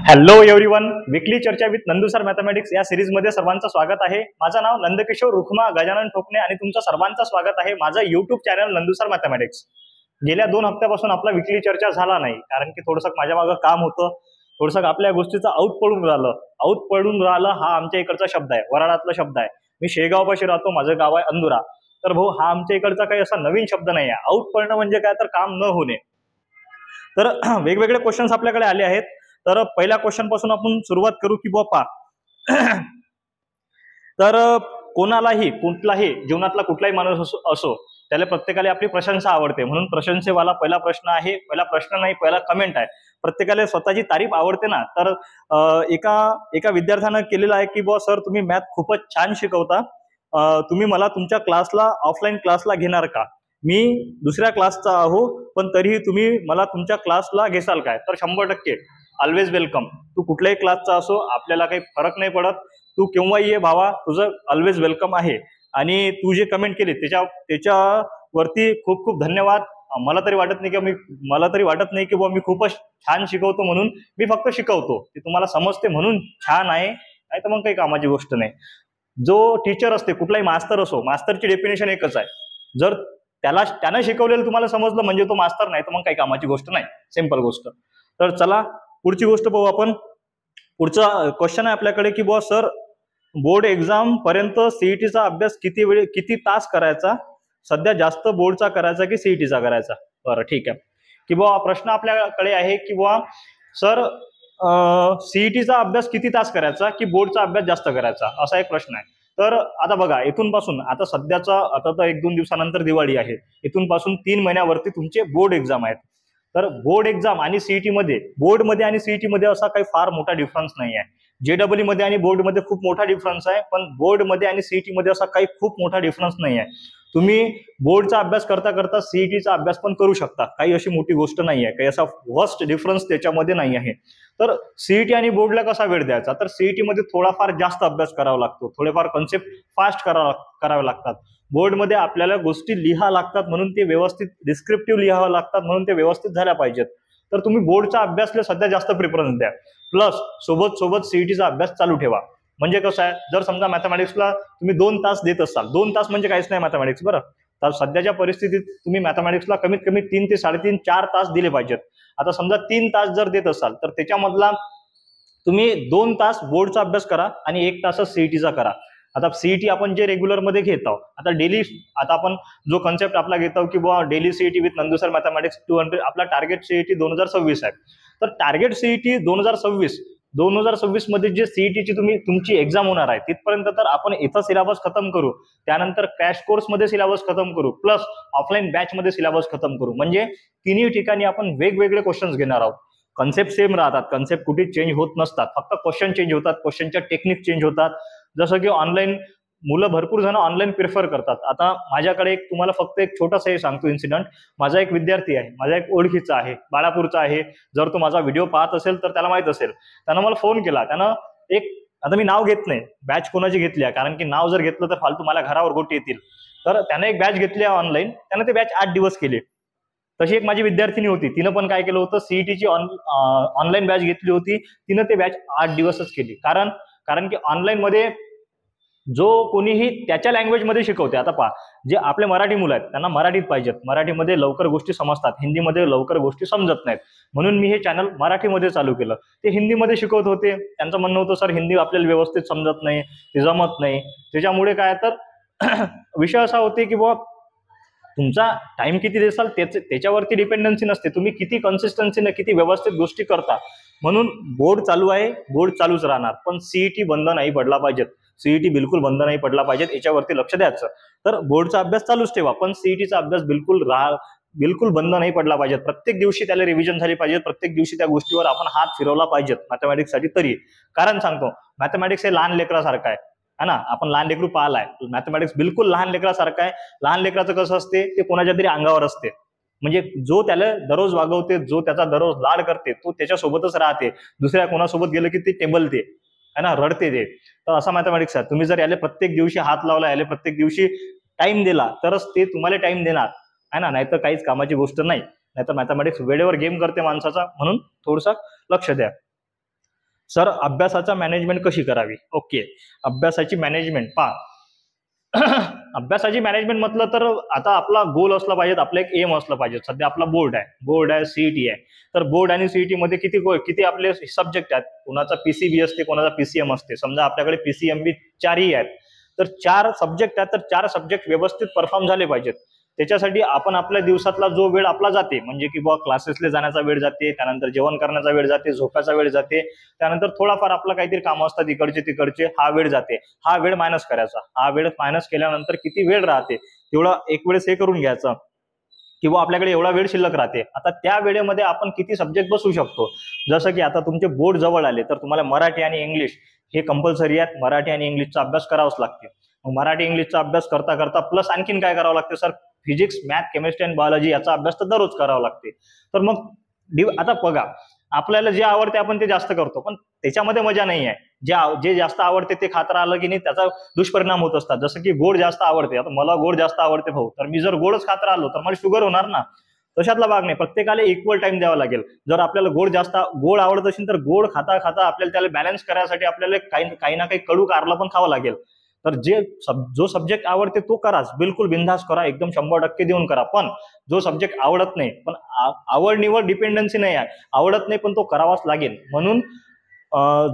Hello everyone, weekly चर्चा with Nandu sir mathematics या सिरीजमध्ये सर्वांचं स्वागत आहे। माझं नाव नंदकिशोर रुखमा गजानन ठोकणे आणि तुमचं सर्वांचं स्वागत आहे माझं YouTube channel Nandu sir mathematics. गेल्या 2 हप्त्यापासून आपला वीकली चर्चा झाला नाही, कारण की थोडंसं माझ्या मागं काम होतं, थोडंसं आपल्या गोष्टीचं आऊट पडून राहिलं हा आमच्या इकडचा शब्द आहे, वराडातला शब्द आहे। मी शेगावपाशी राहतो, माझं गाव आहे अंदुरा। तर भाऊ हा आमच्या इकडचा काही असा नवीन शब्द नाही आहे। आऊट पडणं म्हणजे काय, तर काम न होणे। तर वेगवेगळे क्वेश्चन्स आपल्याकडे आले आहेत। तर पहिल्या क्वेश्चन पासून आपण सुरुवात करू की बापा तर कोणालाही कुठलाही जीवनातला कुठलाही माणूस असो त्याला प्रत्येकाला आपली प्रशंसा आवडते, म्हणून प्रशंसेवाला पहिला प्रश्न आहे, पहिला प्रश्न नाही पहिला कमेंट आहे। प्रत्येकाला स्वतःची तारीफ आवडते ना। तर एका विद्यार्थ्यानं केलेलं आहे की बुवा सर तुम्ही मॅथ खूपच छान शिकवता, तुम्ही मला तुमच्या क्लासला ऑफलाईन क्लासला घेणार का? मी दुसऱ्या क्लासचा आहो, पण तरीही तुम्ही मला तुमच्या क्लासला घेसाल काय? तर 100% ऑलवेज वेलकम। तू कुठल्याही क्लासचा असो, आपल्याला काही फरक नाही पडत, तू केव्हाही ये भावा, तुझं ऑलवेज वेलकम आहे। आणि तू जे कमेंट केली त्याच्यावरती खूप खूप धन्यवाद। मला तरी वाटत नाही की मी खूपच छान शिकवतो म्हणून, मी फक्त शिकवतो, ते तुम्हाला समजते म्हणून छान आहे, नाही तर मग काही कामाची गोष्ट नाही। जो टीचर असते, कुठलाही मास्तर असो, मास्टरची डेफिनेशन एकच आहे, जर त्यानं शिकवलेलं तुम्हाला समजलं म्हणजे तो मास्तर, नाही तर मग काही कामाची गोष्ट नाही, सिंपल गोष्ट। तर चला पुढची गोष्ट पाहू आपण। पुढचा क्वेश्चन आहे आपल्याकडे की बुवा सर बोर्ड एक्झाम पर्यंत सीईटीचा अभ्यास किती तास करायचा? सध्या जास्त बोर्डचा करायचा की सीईटीचा करायचा? बरं ठीक आहे की बुवा प्रश्न आपल्याकडे आहे की बुवा सर सीईटीचा अभ्यास किती तास करायचा की बोर्डचा अभ्यास जास्त करायचा, असा एक प्रश्न आहे। तर आता बघा, इथून पासून आता तर 1-2 दिवसानंतर दिवाळी आहे, इथून पासून 3 महिन्यावरती तुमचे बोर्ड एक्झाम आहेत। तर बोर्ड एक्झाम आणि सीईटी मध्ये, बोर्डमध्ये आणि सीईटी मध्ये असा काही फार मोठा डिफरन्स नाही आहे। जेडब्ल्यू मध्ये आणि बोर्ड मध्ये खूप मोठा डिफरन्स आहे, पण बोर्ड मध्ये आणि सीईटी मध्ये असा काही खूप मोठा डिफरन्स नाही आहे। तुम्ही बोर्डचा अभ्यास करता करता सीईटीचा अभ्यास पण करू शकता, काही अशी मोठी गोष्ट नाही आहे, काही असा वर्स्ट डिफरन्स त्याच्यामध्ये नाही आहे। तर सीईटी आणि बोर्डला कसा वेळ द्यायचा, तर सीईटी मध्ये थोडाफार जास्त अभ्यास करावा लागतो, थोडेफार कन्सेप्ट फास्ट करावे लागतात। बोर्डमध्ये आपल्याला गोष्टी लिहा लागतात, म्हणून ते व्यवस्थित डिस्क्रिप्टिव्ह लिहावं लागतात, म्हणून ते व्यवस्थित झाल्या पाहिजेत। तर तुम्ही बोर्डचा अभ्यासला सध्या जास्त प्रिफरन्स द्या, प्लस सोबत सीईटीचा अभ्यास चालू ठेवा। म्हणजे कसं आहे, जर समजा मॅथमॅटिक्सला तुम्ही 2 तास देत असाल, 2 तास म्हणजे काहीच नाही मॅथमॅटिक्स, बरं, तर सध्याच्या परिस्थितीत तुम्ही मॅथमॅटिक्सला कमीत कमी 3 ते 3.5 4 तास दिले पाहिजेत। आता समजा 3 तास जर देत असाल, तर त्याच्यामधला तुम्ही 2 तास बोर्डचा अभ्यास करा आणि 1 तास सीईटीचा करा। आता सीईटी आपण जे रेग्युलर मध्ये घेत आहोत, आता आपण जो कन्सेप्ट आपला घेत आहोत की बुवा daily CET with Nandu sir mathematics 200, आपला टार्गेट सीईटी 2026 आहे। तर टार्गेट सीईटी 2026 मध्ये जे सीईटीची तुमची एक्झाम होणार आहे, तिथपर्यंत तर आपण इथं सिलेबस खतम करू, त्यानंतर क्रॅश कोर्स मध्ये सिलेबस खतम करू, प्लस ऑफलाईन बॅच मध्ये सिलेबस खतम करू। म्हणजे तिन्ही ठिकाणी आपण वेगवेगळे क्वेश्चन्स घेणार आहोत। कन्सेप्ट सेम राहतात, कन्सेप्ट कुठे चेंज होत नसतात, फक्त क्वेश्चन चेंज होतात, क्वेश्चनच्या टेक्निक चेंज होतात। जसं की ऑनलाईन मुलं भरपूर जण ऑनलाईन प्रिफर करतात। आता माझ्याकडे तुम्हाला फक्त एक छोटासा हे सांगतो इन्सिडेंट। माझा एक विद्यार्थी आहे, माझा एक ओळखीचा आहे, बाळापूरचा आहे, जर तो माझा व्हिडिओ पाहत असेल तर त्याला माहित असेल, त्यानं मला फोन केला, आता मी नाव घेत नाही बॅच कोणाची घेतली आहे, कारण की नाव जर घेतलं तर फालतू मला घरावर गोटी येतील। तर त्यानं एक बॅच घेतली आहे ऑनलाईन, त्यानं ते बॅच 8 दिवस केली। तशी एक माझी विद्यार्थिनी होती, तिनं पण काय केलं होतं, सीईटीची ऑनलाईन बॅच घेतली होती, तिनं ते बॅच 8 दिवसच केली। कारण की ऑनलाईन मध्ये जो कोणीही त्याच्या लँग्वेज मध्ये शिकवते। आता पहा, जे आपले मराठी मुलं आहेत त्यांना मराठीत पाहिजेत, मराठीमध्ये लवकर गोष्टी समजतात, हिंदीमध्ये लवकर गोष्टी समजत नाहीत, म्हणून मी हे चॅनल मराठीमध्ये चालू केलं। ते हिंदीमध्ये शिकवत होते, त्यांचं म्हणणं होतं सर हिंदी आपल्याला व्यवस्थित समजत नाही, ते जमत नाही। त्याच्यामुळे काय तर विषय असा होते की बुवा तुमचा टाइम किती देसाल त्याच्यावरती डिपेंडन्सी नसते, तुम्ही किती कन्सिस्टन्सीने किती व्यवस्थित गोष्टी करता। म्हणून बोर्ड चालू आहे, बोर्ड चालूच राहणार, पण सीईटी बंद नाही पडला पाहिजेत, सीईटी बिलकुल बंद नाही पडला पाहिजेत, याच्यावरती लक्ष द्यायचं। तर बोर्डचा अभ्यास चालूच ठेवा, पण सीईटीचा अभ्यास बिलकुल बंद नाही पडला पाहिजे। प्रत्येक दिवशी त्याला रिव्हिजन झाली पाहिजे, प्रत्येक दिवशी त्या गोष्टीवर आपण हात फिरवला पाहिजेत मॅथमॅटिक्ससाठी तरी। कारण सांगतो, मॅथमॅटिक्स हे लहान लेकरासारखं आहे ना, आपण लहान लेकरू पाहिलाय, मॅथमॅटिक्स बिलकुल लहान लेकरासारखं आहे। लहान लेकराचं कसं असते, ते कोणाच्या तरी अंगावर असते, म्हणजे जो त्याला दररोज वागवते, जो त्याचा दररोज लाड करते, तो त्याच्यासोबतच राहते, दुसऱ्या कोणासोबत गेलं की ते टेबलते है ना, रडते ते। तर असा मॅथमॅटिक्स आहे, तुम्ही जर याला प्रत्येक दिवशी हात लावला, याला प्रत्येक दिवशी टाइम दिला, तरच ते तुम्हाला टाइम देणार है ना, नाहीतर काहीच कामाची गोष्ट नाही। नाहीतर मॅथमॅटिक्स वेळेवर गेम करते माणसाचा, म्हणून थोडंसं लक्ष द्या। सर अभ्यासाचा मॅनेजमेंट कशी करावी? ओके, अभ्यासाची मॅनेजमेंट अभ्यासाची मॅनेजमेंट म्हटलं तर आता आपला गोल असला पाहिजे, आपलं एक एम असलं पाहिजे. सध्या आपला बोर्ड आहे, सीईटी आहे. तर बोर्ड आणि सीईटी मध्ये किती आपले सब्जेक्ट आहेत? कोणाचा पीसीबी असते, कोणाचा पीसीएम असते. समजा आपल्याकडे पीसीएमबी 4ही आहेत, तर 4 सब्जेक्ट आहेत, तर 4 सब्जेक्ट व्यवस्थित परफॉर्म झाले पाहिजेत. त्याच्यासाठी आपण आपल्या दिवसातला जो वेळ आपला जाते, म्हणजे की बुवा क्लासेसला जाण्याचा वेळ जाते, त्यानंतर जेवण करण्याचा वेळ जाते, झोपायचा वेळ जाते, त्यानंतर थोडाफार आपलं काहीतरी काम असतात इकडचे तिकडचे, हा वेळ जाते. हा वेळ मायनस करायचा. हा वेळ मायनस केल्यानंतर किती वेळ राहते तेवढा एक वेळेस हे करून घ्यायचं, किंवा आपल्याकडे एवढा वेळ शिल्लक राहते. आता त्या वेळेमध्ये आपण किती सब्जेक्ट बसू शकतो. जसं की आता तुमचे बोर्ड जवळ आले, तर तुम्हाला मराठी आणि इंग्लिश हे कंपल्सरी आहेत. मराठी आणि इंग्लिशचा अभ्यास करावाच लागते. मराठी इंग्लिशचा अभ्यास करता करता प्लस आणखीन काय करावं लागते सर? फिजिक्स, मॅथ, केमिस्ट्री आणि बायोलॉजी याचा अभ्यास तर दररोज करावा लागते. तर मग आता बघा, आपल्याला जे आवडते आपण ते जास्त करतो, पण त्याच्यामध्ये मजा नाही आहे. जे जास्त आवडते ते खात राहिलं की नाही त्याचा दुष्परिणाम होत असतात. जसं की गोड जास्त आवडते, आता मला गोड जास्त आवडते भाऊ, तर मी जर गोडच खात राहिलो तर मला शुगर होणार ना. तशातला भाग नाही. प्रत्येकाला इक्वल टाइम द्यावा लागेल. जर आपल्याला गोड आवडत असेल तर गोड खाता खाता आपल्याला त्याला बॅलन्स करायसाठी आपल्याला काही ना काही कडू कारलं पण खावं लागेल. तर जो सब्जेक्ट आवडते तो कराच, बिलकुल बिनधास्त करा, एकदम 100% देऊन करा. पण जो सब्जेक्ट आवडत नाही, पण आवड निवड डिपेंडन्सी नाही आहे, आवडत नाही पण तो करावाच लागेल. म्हणून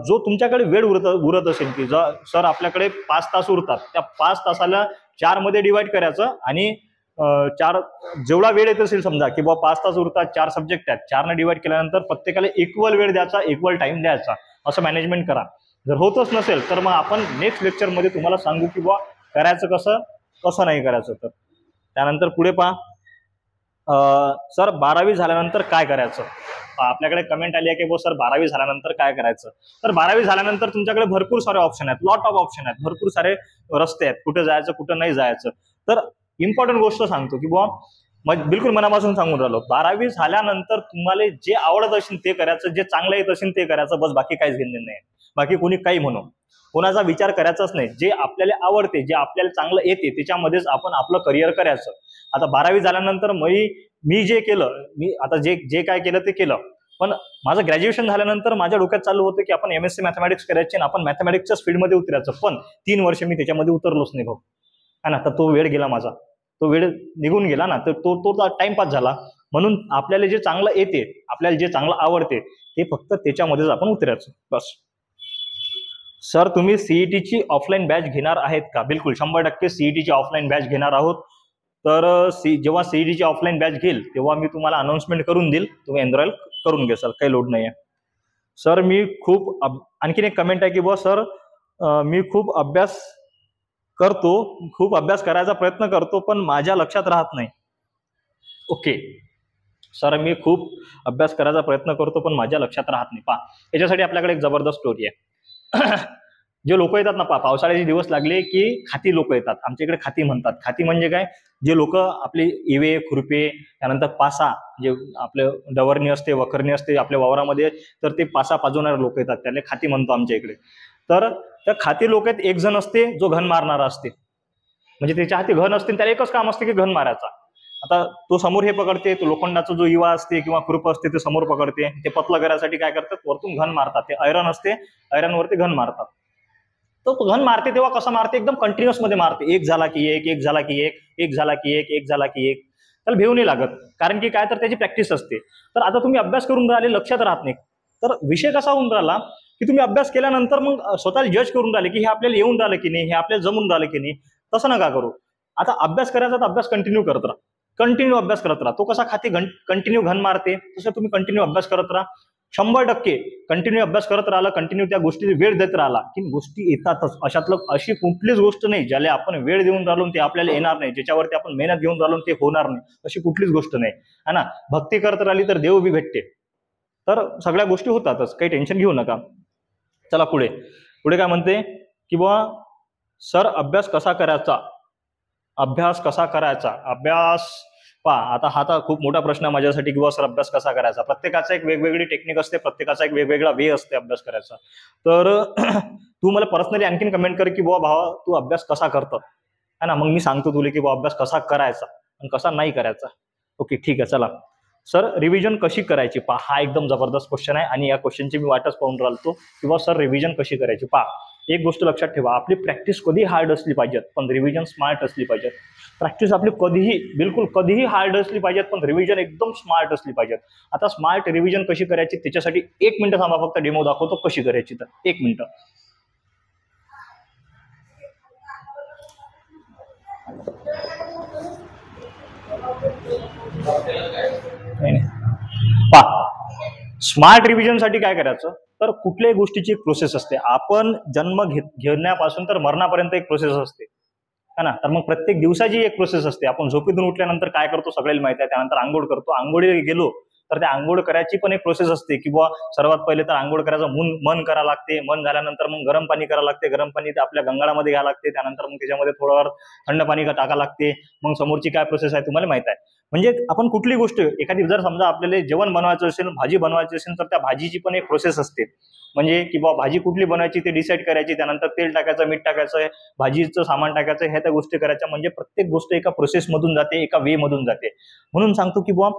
जो तुमच्याकडे वेळ उरत असेल, की सर आपल्याकडे 5 तास उरतात, त्या 5 तासाला 4 मध्ये डिवाइड करायचं, आणि 4 जेवढा वेळ येत असेल, समजा की बाबा 5 तास उरतात, 4 सब्जेक्ट आहेत, 4 ने डिवाइड केल्यानंतर प्रत्येकाला इक्वल वेळ द्यायचा, इक्वल टाइम द्यायचा, असं मॅनेजमेंट करा. जर होतच नसेल तर मग आपण नेक्स्ट लेक्चर मध्ये तुम्हाला सांगू की बुवा करायचं कसं नाही करायचं. तर त्यानंतर पुढे पहा, सर 12वी झाल्यानंतर काय करायचं? आपल्याकडे कमेंट आली आहे की बुवा सर 12वी झाल्यानंतर काय करायचं? तर 12वी झाल्यानंतर तुमच्याकडे भरपूर सारे ऑप्शन आहेत, लॉट ऑफ ऑप्शन आहेत, भरपूर सारे रस्ते आहेत, कुठे जायचं कुठं नाही जायचं. तर इम्पॉर्टंट गोष्ट सांगतो की बुवा बिलकुल मनापासून सांगून राहिलो, 12वी झाल्यानंतर तुम्हाला जे आवडत असेल ते करायचं, जे चांगलं येत असेल ते करायचं, बस. बाकी काहीच घेणं नाही. बाकी कोणी काही म्हणू, कोणाचा विचार करायचाच नाही. जे आपल्याला आवडते, जे आपल्याला चांगलं येते त्याच्यामध्येच आपण आपलं करिअर करायचं. आता 12वी झाल्यानंतर मी जे केलं, मी आता जे काय केलं ते केलं, पण माझं ग्रॅज्युएशन झाल्यानंतर माझ्या डोक्यात चालू होतं की आपण MSc मॅथमॅटिक्स करायचे आणि आपण मॅथमॅटिक्सच्या फील्डमध्ये उतरायचं. पण 3 वर्ष मी त्याच्यामध्ये उतरलोच नाही भाऊ, है ना. तर तो वेळ गेला माझा, तो वेळ निघून गेला ना, तर तो टाइमपास झाला. म्हणून आपल्याला जे चांगलं येते, आपल्याला जे चांगलं आवडते ते फक्त त्याच्यामध्येच आपण उतरायचं, बस. सर तुम्ही सीईटीची ऑफलाईन बॅच घेणार आहेत का? बिलकुल 100% सीईटीची ऑफलाईन बॅच घेणार आहोत. तर जेव्हा सीईटीची ऑफलाईन बॅच घेईल तेव्हा मी तुम्हाला अनाउन्समेंट करून देईल, तुम्ही एनरोल करून घ्याल, काही लोड नाही आहे. सर मी आणखीन एक कमेंट आहे की बुवा सर मी खूप अभ्यास करायचा प्रयत्न करतो पण माझ्या लक्षात राहत नाही. ओके सर, मी खूप अभ्यास करायचा प्रयत्न करतो पण माझ्या लक्षात राहत नाही. पहा, याच्यासाठी आपल्याकडे एक जबरदस्त स्टोरी आहे. जे लोक येतात ना, पावसाळ्याचे दिवस लागले की खाती लोक येतात. आमच्या इकडे खाती म्हणतात. खाती म्हणजे काय? जे लोक आपले इवे, खुरपे, त्यानंतर पासा, जे आपले डवरणी असते, वखरणी असते आपल्या वावरामध्ये, तर ते पासा पाजवणारे लोक येतात, त्याला खाती म्हणतो आमच्या इकडे. तर त्या खाती लोक आहेत, एक जण असते जो घन मारणारा असते, म्हणजे त्याच्या हाती घन असते, त्याला एकच काम असते की घन मारायचा. आता तो समोर हे पकडते, तो लोखंडाचा जो इवा असते किंवा खुरप असते ते समोर पकडते, ते पतलं करायसाठी काय करतात, वरतून घन मारतात. ते आयरन असते, आयरनवरती घन मारतात. तो घन मारते तेव्हा कसा मारते, एकदम कंटिन्युअस मध्ये मारते. एक झाला की एक, एक झाला की एक, एक झाला की एक, एक झाला की एक. त्याला भेऊ नाही लागत, कारण की काय, तर त्याची प्रॅक्टिस असते. तर आता तुम्ही अभ्यास करून राहिले, लक्षात राहत नाही. तर विषय कसा होऊन राहिला की तुम्ही अभ्यास केल्यानंतर मग स्वतःला जज करून राहिले की हे आपल्याला येऊन राहिलं की नाही, हे आपल्याला जमून राहिलं की नाही. तसं नका करू. आता अभ्यास करायचा तर अभ्यास कंटिन्यू करत राहा, कंटिन्यू अभ्यास करत राहा. तो कसा खाते कंटिन्यू घन मारते, तसं तुम्ही कंटिन्यू अभ्यास करत राहा. 100% कंटिन्यू अभ्यास करत राहिला, कंटिन्यू त्या गोष्टी वेळ देत राहिला की गोष्टी येतातच. अशी कुठलीच गोष्ट नाही ज्याला आपण वेळ देऊन राहिलो ते आपल्याला येणार नाही, ज्याच्यावरती आपण मेहनत घेऊन राहिलो ते होणार नाही, अशी कुठलीच गोष्ट नाही, है ना. भक्ती करत राहिली तर देव बी भेटते. तर सगळ्या गोष्टी होतातच, काही टेन्शन घेऊ नका. चला पुढे काय म्हणते की बुवा सर अभ्यास कसा करायचा, अभ्यास पहा. आता हा तर खूप मोठा प्रश्न माझ्यासाठी की बुवा सर अभ्यास कसा करायचा. प्रत्येकाचा एक वेगवेगळी टेक्निक असते, प्रत्येकाचा एक वेगवेगळा वे असते अभ्यास करायचा. तर तू मला पर्सनली आणखीन कमेंट कर की बुवा भावा तू अभ्यास कसा करतो, है ना. मग मी सांगतो तुला की बुवा अभ्यास कसा करायचा आणि कसा नाही करायचा. ओके ठीक आहे. चला सर रिव्हिजन कशी करायची पहा, हा एकदम जबरदस्त क्वेश्चन आहे आणि या क्वेश्चनची मी वाटच पाहून राहिलो किंवा सर रिव्हिजन कशी करायची पहा. एक गोष्ट लक्षात ठेवा, आपली प्रॅक्टिस कधी हार्ड असली पाहिजे पण रिव्हिजन स्मार्ट असली पाहिजे. प्रॅक्टिस आपली कधीही बिलकुल कधीही हार्ड असली पाहिजे पण रिव्हिजन एकदम स्मार्ट असली पाहिजे. आता स्मार्ट रिव्हिजन कशी करायची त्याच्यासाठी 1 मिनिट थांबा, फक्त डेमो दाखवतो कशी करायची. तर 1 मिनिट. पहा स्मार्ट रिव्हिजन साठी काय करायचं, तर कुठल्याही गोष्टीची एक प्रोसेस असते. आपण जन्म घेण्यापासून तर मरणापर्यंत एक प्रोसेस असते है ना. तर मग प्रत्येक दिवसाची एक प्रोसेस असते. आपण झोपेतून उठल्यानंतर काय करतो सगळ्याला माहिती आहे. त्यानंतर आंघोळ करतो, आंघोळीला गेलो तर त्या आंघोळ करायची पण एक प्रोसेस असते की बुवा सर्वात पहिले तर आंघोळ करायचं मन करा लागते. मन झाल्यानंतर मग गरम पाणी करावं लागते. गरम पाणी आपल्या गंगाळामध्ये घ्यावं लागते. त्यानंतर मग त्याच्यामध्ये थोडं थंड पाणी टाका लागते. मग समोरची काय प्रोसेस आहे तुम्हाला माहित आहे. म्हणजे आपण कुठली गोष्ट एखादी जर समजा आपल्याला जेवण बनवायचं असेल, भाजी बनवायची असेल तर त्या भाजीची पण एक प्रोसेस असते. म्हणजे की बाबा भाजी कुठली बनवायची ते डिसाईड करायची. त्यानंतर तेल टाकायचं, मीठ टाकायचं, भाजीचं सामान टाकायचं, ह्या त्या गोष्टी करायच्या. म्हणजे प्रत्येक गोष्ट एका प्रोसेसमधून जाते, एका वे मधून जाते. म्हणून सांगतो की बुवा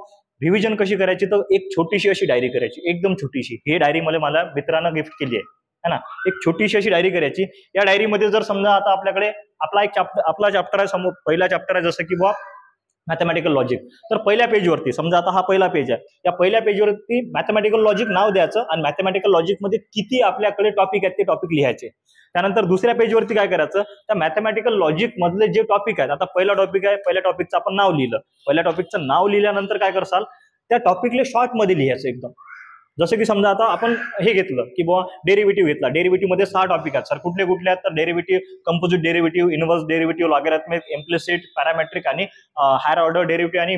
रिव्हिजन कशी करायची, तर एक छोटीशी अशी डायरी करायची, एकदम छोटीशी. ही डायरी मला मित्रानं गिफ्ट केली आहे ना. एक छोटीशी अशी डायरी करायची. या डायरीमध्ये जर समजा आता आपल्याकडे आपला चॅप्टर आहे समोर, पहिला चॅप्टर आहे जसं की बुवा मॅथमॅटिकल लॉजिक. तर पहिल्या पेजवरती समजा आता हा पहिला पेज आहे, या पहिल्या पेजवरती मॅथमॅटिकल लॉजिक नाव द्यायचं आणि मॅथमॅटिकल लॉजिक मध्ये किती आपल्याकडे टॉपिक आहेत ते टॉपिक लिहायचे. त्यानंतर दुसऱ्या पेजवरती काय करायचं, त्या मॅथमॅटिकल लॉजिक मधले जे टॉपिक आहेत, आता पहिला टॉपिक आहे, पहिल्या टॉपिकचं आपण नाव लिहिलं. पहिल्या टॉपिकचं नाव लिहिल्यानंतर काय करसाल, त्या टॉपिकला शॉर्ट मध्ये लिहायचं एकदम. जसं की समजा आता आपण हे घेतलं की बुवा डेरिव्हेटिव्ह घेतला. डेरिव्हेटिव्ह मध्ये 6 टॉपिक आहेत सर. कुठले कुठले आहेत तर derivative, composite derivative, inverse derivative, logarithmic, implicit, parametric आणि हायर ऑर्डर डेरिव्हेटिव्ह आणि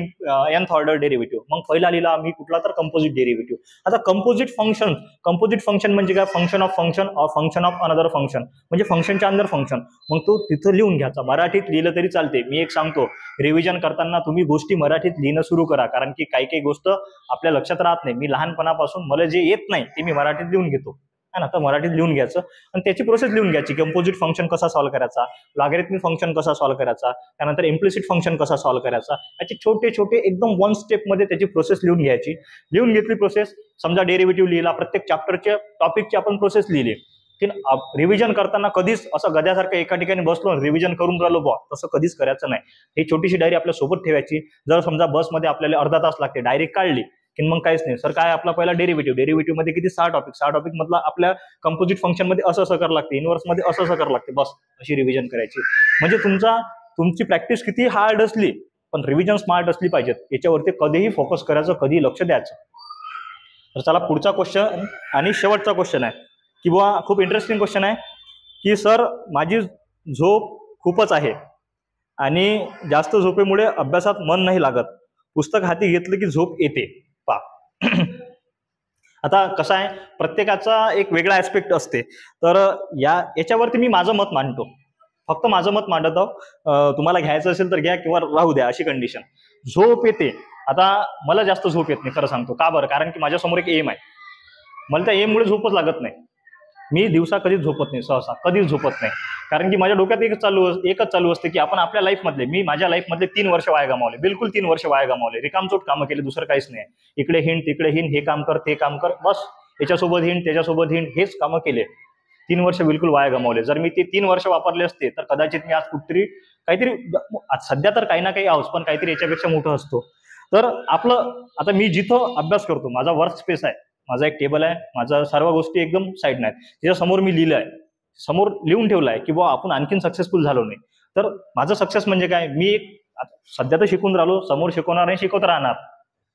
nth ऑर्डर डेरिव्हेटिव्ह. मग पहिला लिहिला आम्ही कुठला तर कंपोजिट डेरिव्हेटिव्ह. आता कंपोजिट फंक्शन म्हणजे काय, function of function or function of another function, म्हणजे फंक्शनच्या अंदर फंक्शन. मग तो तिथं लिहून घ्यायचा. मराठीत लिहिलं तरी चालते. मी एक सांगतो, रिव्हिजन करताना तुम्ही गोष्टी मराठीत लिहिणं सुरू करा, कारण की काही गोष्ट आपल्या लक्षात राहत नाही. मी लहानपणापासून मला जे येत नाही ते मी मराठीत लिहून घेतो है ना. तर मराठीत लिहून घ्यायचं आणि त्याची प्रोसेस लिहून घ्यायची. कंपोजिट फंक्शन कसा सॉल्व्ह करायचा, लॉगॅरिथमिक फंक्शन कसा सॉल्व्ह करायचा, त्यानंतर इम्प्लिसिट फंक्शन कसा सॉल्व्ह करायचा, याचे छोटे छोटे एकदम 1 स्टेप मध्ये त्याची प्रोसेस लिहून घ्यायची. लिहून घेतली प्रोसेस, समजा डेरिव्हेटिव्ह लिहिला, प्रत्येक चॅप्टरच्या टॉपिकची आपण प्रोसेस लिहिली. रिव्हिजन करताना कधीच असं गद्यासारखं एका ठिकाणी बसलो रिव्हिजन करून राहिलो बुवा, तसं कधीच करायचं नाही. ही छोटीशी डायरी आपल्या सोबत ठेवायची. जर समजा बसमध्ये आपल्याला अर्धा तास लागते, डायरी काढली की मग काहीच नाही सर. काय आपला पहिला डेरिव्हेटिव्ह मध्ये किती 6 टॉपिक मधला आपल्या कंपोजिट फंक्शन मध्ये असं करावं लागते, इनव्हर्स मध्ये असं करावं लागते. बस अशी रिव्हिजन करायची. म्हणजे तुमची प्रॅक्टिस किती हार्ड असली पण रिव्हिजन स्मार्ट असली पाहिजे. याच्यावरती कधीही फोकस करायचं, कधी लक्ष द्यायचं. तर चला पुढचा क्वेश्चन आणि शेवटचा क्वेश्चन आहे की बुवा खूप इंटरेस्टिंग क्वेश्चन आहे की सर माझी झोप खूपच आहे आणि जास्त झोपेमुळे अभ्यासात मन नाही लागत. पुस्तक हाती घेतलं की झोप येते. आता कसं आहे, प्रत्येकाचा एक वेगळा ऍस्पेक्ट असते. तर याच्यावरती मी माझं मत मांडतो, फक्त माझं मत मांडतो. तुम्हाला घ्यायचं असेल तर घ्या किंवा राहू द्या, अशी कंडिशन. झोप येते. आता मला जास्त झोप येत नाही खरं सांगतो. का बरं, कारण की माझ्यासमोर एक एम आहे. मला त्या एम मुळे झोपच लागत नाही. मी दिवसा कधीच झोपत नाही, सहसा कधीच झोपत नाही. कारण की माझ्या डोक्यात एकच चालू असते की आपण आपल्या लाईफमधले, मी माझ्या लाईफमधले 3 वर्ष वाया गमावले, बिलकुल 3 वर्ष वाया गमावले. रिकामचोट कामं केली, दुसरं काहीच नाही. इकडे हिंड तिकडे हिंड, हे काम कर ते काम कर, बस याच्यासोबत हिंड त्याच्यासोबत हिंड, हेच कामं केले. 3 वर्ष बिलकुल वाया गमावले. जर मी ते 3 वर्ष वापरले असते तर कदाचित मी आज कुठतरी काहीतरी, सध्या तर काही ना काही आहोत पण काहीतरी याच्यापेक्षा मोठं असतो. तर आपलं आता मी जिथं अभ्यास करतो, माझा वर्क स्पेस आहे, माझा एक टेबल आहे, माझा सर्व गोष्टी एकदम साईड नाही. त्याच्या समोर मी लिहिलं आहे, समोर लिहून ठेवलं आहे की बुवा आपण आणखीन सक्सेसफुल झालो नाही. तर माझं सक्सेस म्हणजे काय, मी सध्या तर शिकून राहिलो, समोर शिकवणार नाही, शिकवत राहणार,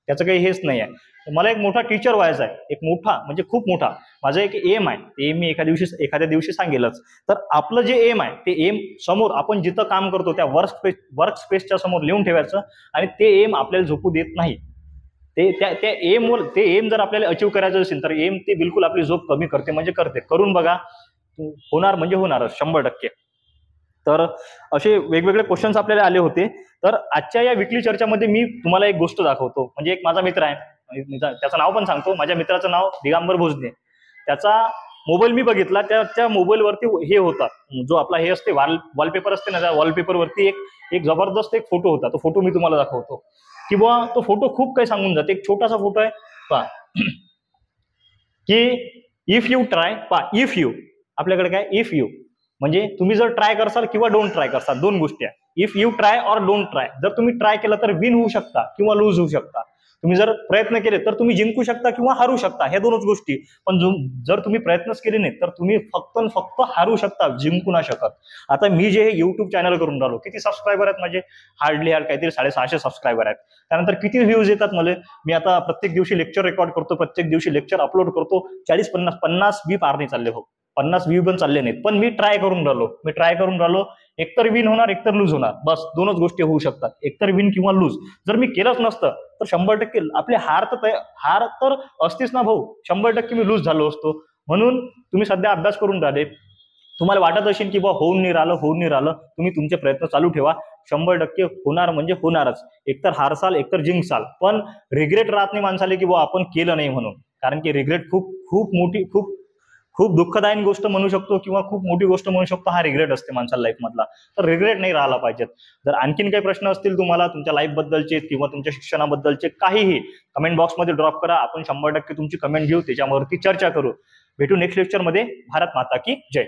त्याचं काही हेच नाही आहे. मला एक मोठा टीचर व्हायचा आहे, एक मोठा म्हणजे खूप मोठा. माझं एक एम आहे, ते एम मी एखाद्या दिवशी सांगेलच. तर आपलं जे एम आहे ते एम समोर आपण जिथं काम करतो त्या वर्क स्पेसच्या समोर लिहून ठेवायचं आणि ते एम आपल्याला झोपू देत नाही. ते एम जर आपल्याला अचीव करायचं असेल तर एम ते बिलकुल आपली झोप कमी करते, म्हणजे करते. करून बघा, होणार म्हणजे होणार 100%. तर असे वेगवेगळे क्वेश्चन्स आपल्याला आले होते. तर आजच्या या विकली चर्चामध्ये मी तुम्हाला एक गोष्ट दाखवतो. म्हणजे एक माझा मित्र आहे, त्याचं नाव पण सांगतो. माझ्या मित्राचं नाव दिगंबर भोजने. त्याचा मोबाईल मी बघितला, त्या मोबाईलवरती हे होता, जो आपला हे असते वॉलपेपर असते ना, त्या वॉलपेपरवरती एक जबरदस्त एक फोटो होता. तो फोटो मी तुम्हाला दाखवतो. किंवा तो फोटो खूप काही सांगून जाते. एक छोटासा फोटो आहे पहा की इफ यू ट्राय, पहा इफ यू, आपल्याकडे काय इफ यू म्हणजे तुम्ही जर ट्राय करसाल किंवा डोंट ट्राय करसाल, दोन गोष्टी आहे. If you try or don't try. जर तुम्ही ट्राय केलं तर विन होऊ शकता किंवा लूज होऊ शकता. तुम्ही जर प्रयत्न केले तर तुम्ही जिंकू शकता किंवा हारू शकता, ह्या दोनच गोष्टी. पण जर तुम्ही प्रयत्नच केले नाही तर तुम्ही फक्त हारू शकता, जिंकू नाही शकत. आता मी जे हे युट्यूब चॅनल करून राहिलो, किती सबस्क्रायबर आहेत माझे? हार्डली काहीतरी 650 सबस्क्रायबर आहेत. त्यानंतर किती व्ह्यूज येतात मला? मी आता प्रत्येक दिवशी लेक्चर रेकॉर्ड करतो, प्रत्येक दिवशी लेक्चर अपलोड करतो. 40-50 बी पार नाही चालले हो, 50 व्ह्यू पण चालले नाहीत. पण मी ट्राय करून राहिलो. एकतर विन होणार, एकतर लूज होणार. बस दोनच गोष्टी होऊ शकतात, एकतर विन किंवा लूज. जर मी केलंच नसतं तर 100% आपली हार तर असतीच ना भाऊ. 100% मी लूज झालो असतो. म्हणून तुम्ही सध्या अभ्यास करून राहिले, तुम्हाला वाटत असेल की बा होऊन नाही राहिलं, तुम्ही तुमचे प्रयत्न चालू ठेवा. 100% होणार म्हणजे होणारच. एकतर हारसाल, एकतर जिंकसाल. पण रिग्रेट राहत नाही माणसाला की बा आपण केलं नाही म्हणून. कारण की रिग्रेट खूप दुःखदायक गोष्ट म्हणू शकतो किंवा खूप मोठी गोष्ट म्हणू शकतो. हा रिग्रेट असते माणसाला लाईफ मधला. तर रिग्रेट नाही राहिला पाहिजेत. जर आणखीन काही प्रश्न असतील तुम्हाला तुमच्या लाईफ बद्दलचे किंवा तुमच्या शिक्षणाबद्दलचे, काहीही कमेंट बॉक्समध्ये ड्रॉप करा. आपण 100% तुमची कमेंट घेऊ, त्याच्यावरती चर्चा करू. भेटू नेक्स्ट लेक्चरमध्ये. भारत माता की जय.